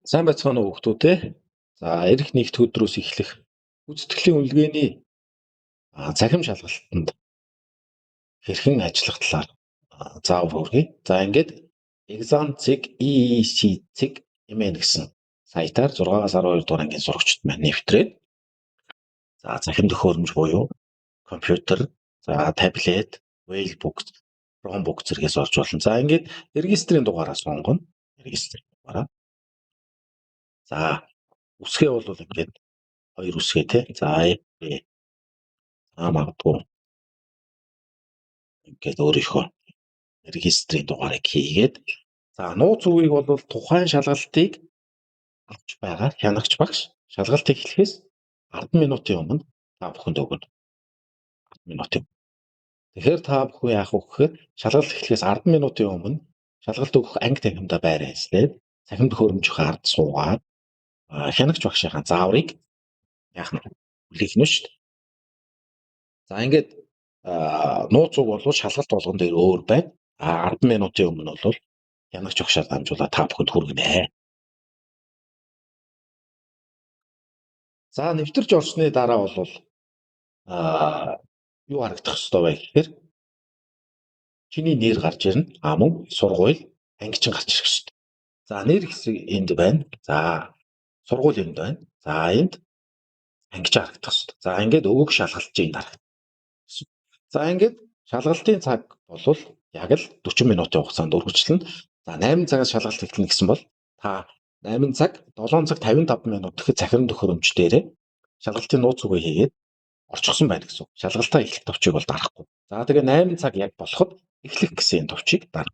Сайн байцгаана уу хүүхдүүд ээ. За эх нэгд өдрөөс эхлэх гүйцэтгэлийн үнэлгээний цахим шалгалтанд хэрхэн ажиллах талаар заавар хүргэе. За ингээд exam.cig.EEC.mn гэсэн сайтаар 6-аас 12 дугаар ангийн сурагчид маань нэвтрээд за цахим төхөөрөмж буюу компьютер, за таблет, Wellbook, Chromebook зэрэгээс орж болно. За ингээд регистрийн дугаараа сонгоно. Регистрийн дугаараа. За үсгээ бол ингээд хоёр үсгээ тий. За магадгүй ингээд өөрийнхөө регистрийн дугаарыг хийгээд за нууц үгийг бол тухайн шалгалтыг авч байгаа хянагч багш шалгалтыг эхлэхээс 10 минутын өмнө та бүхэнд өгнө. 10 минутын. Тэгэхээр та бүхэн яах вэ гэхээр шалгалт эхлэхээс 10 минутын өмнө шалгалт өгөх анги танхимдаа байраа хэлээд цахим төхөөрөмжийнхөө ард суугаад хянагч багшийнхаа зааврыг яах нь хүлээх нь шүү дээ. За ингээд нууц үг бол шалгалт болгон дээр өөр байна. 10 минутын өмнө бол хянагч багшаар дамжуулаад та бүхэнд хүргэнэ. За нэвтэрч орсны дараа бол юу харагдах ёстой вэ гэхээр чиний нэр гарч ирнэ. Мөн сургууль, ангичин гарч ирэх ёстой. За нэр хэсэг энд байна. За сургууль энд байна. За энд ангиж харагдах ёстой. За ингээд өгөх шалгалтын дараа. За ингээд шалгалтын цаг бол яг л 40 минутын хугацаанд үргэлжлэнэ. За 8 цагаас шалгалт эхэлнэ гэсэн бол та 8 цаг 7 цаг 55 минут гэхэд цахим төхөөрөмж дээрээ шалгалтын нууц үгээ хийгээд орчихсон байна гэсэн. Шалгалтаа эхлэх товчийг бол дарахгүй. За тэгээ 8 цаг яг болоход эхлэх гэсэн товчийг дарна.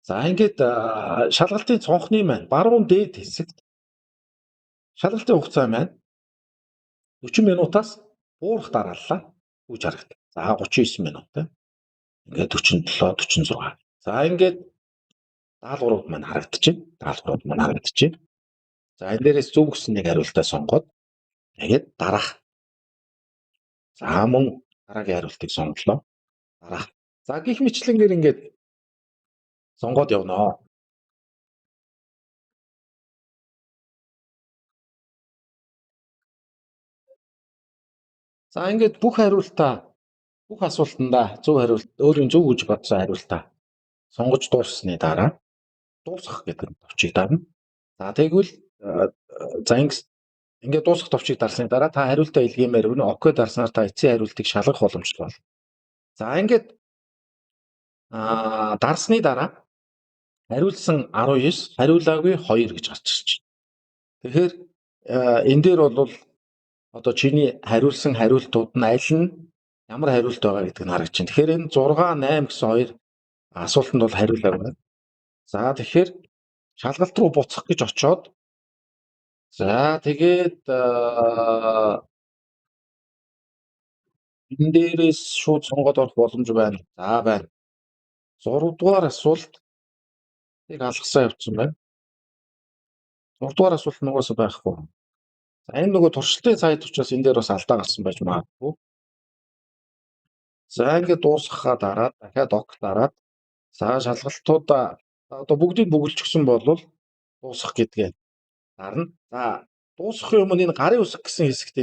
За ингээд шалгалтын цонхны маань баруун дээд хэсэгт шалгалтын хугацаа маань 40 минутаас буурах дараалал үүж харагдана. За 39 минут. Ингээд 47, 46. За ингээд даалгаврууд маань харагдчихэв. За энэ дээрээс зөв гэсэн нэг хариултаа сонгоод тэгээд дараах. За мөн дараагийн хариултыг сонголоо. Дараах. За гих мэтлэнгээр ингээд сонгоод явнаа. За ингээд бүх асуултандаа зөв хариулт өөрийн зөв гэж бодсон хариултаа сонгож дууссаны дараа дуусгах гэдэг товчийг дарна. За тэгвэл ингээд дуусгах товчийг дарсны дараа та хариултаа илгээмээр өгнө. Окей дарснаар та эцсийн хариултыг шалгах боломжтой байна. За ингээд дарсны дараа хариулсан 19, хариулаагүй 2 гэж гарч ирж байна. Тэгэхээр энэ дээр бол одоо чиний хариулсан хариултууд нь аль нь ямар хариулт байгаа гэдэг нь харагдаж байна. Тэгэхээр энэ 6, 8 гэсэн хоёр асуултанд бол хариулаагүй байна. За тэгэхээр шалгалт руу буцах гэж очоод за тэгээд энэ дээрээс шууд сонгоод орох боломж байна. За байна. 6 дугаар асуултыг алгасан явцсан байна. 6 дугаар асуулт нугасаа байхгүй. За энэ нөгөө туршилтын сайт учраас энэ дээр бас алдаа гарсан байж магадгүй. За ингээд дуусгахаа дараад дахиад ок дараад за шалгалтуудаа одоо бүгдийг бүгэлжчихсэн бол дуусгах гэдгээ дарна. За дуусгахын өмнө энэ гарын үсэг гэсэн хэсэгт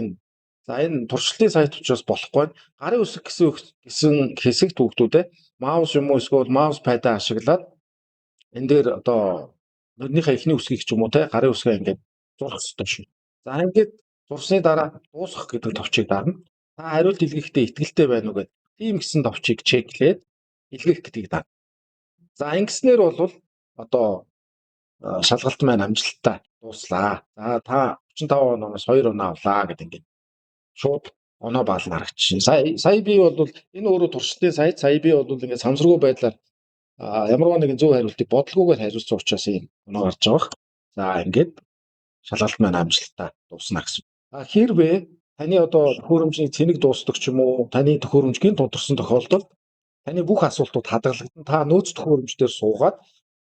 за энэ туршилтын сайт учраас болохгүй. Гарын үсэг гэсэн хэсэгт хүүхдүүдээ маус юм уу эсвэл маус падаа ашиглаад энэ дээр одоо нөрнийхээ эхний үсгийг ч юм уу те гарын үсгээ ингээд зурх хэрэгтэй шүү. За ингээд зурсны дараа дуусгах гэдэг товчийг дарна. Та хариулт илгээхдээ итгэлтэй байна уу гэдэг тийм гэсэн товчийг чеклээд илгээх гэдгийг дарна. За ингэснээр бол одоо шалгалт маань амжилттай дууслаа. За та 35 оноос 2 оноо авлаа гэдэг ингээд шууд оноо баална харагдчихна. Сая би бол энэ өөрөө туршилтын сайт. Сая би бол ингээд самсргүй байдлаар ямарваа нэгэн зөв хариултыг бодлогоогоор хариулсан учраас ийм оноо гарч байгаа. За ингээд шалгалт маань амжилттай дуусна гэсэн. Хэрвээ таны одоо төхөөрөмжийн цэник дуустдаг ч юм уу, таны төхөөрөмж гинт тодорсон тохиолдолд таны бүх асуултууд хадгалагдана. Та нөөц төхөөрөмж дээр суугаад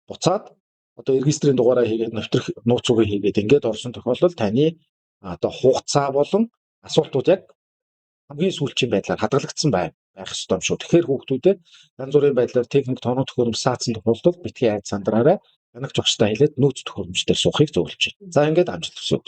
буцаад одоо регистрийн дугаараа хийгээд нэвтрэх нууц үгээ хийгээд ингээд орсон тохиолдолд таны одоо хугацаа болон асуултууд яг хамгийн сүүлчийн байдлаар хадгалагдсан байх ёстой юм шүү. Тэгэхээр хүүхдүүдээ янз бүрийн байдлаар техник тоног төхөөрөмж саацсан тохиолдолд битгий айд сандраарай. Янагч багштай хэлээд нөөц төхөөрөмжтөр суухыг зөвлөж байна. За ингээд амжилт хүсье.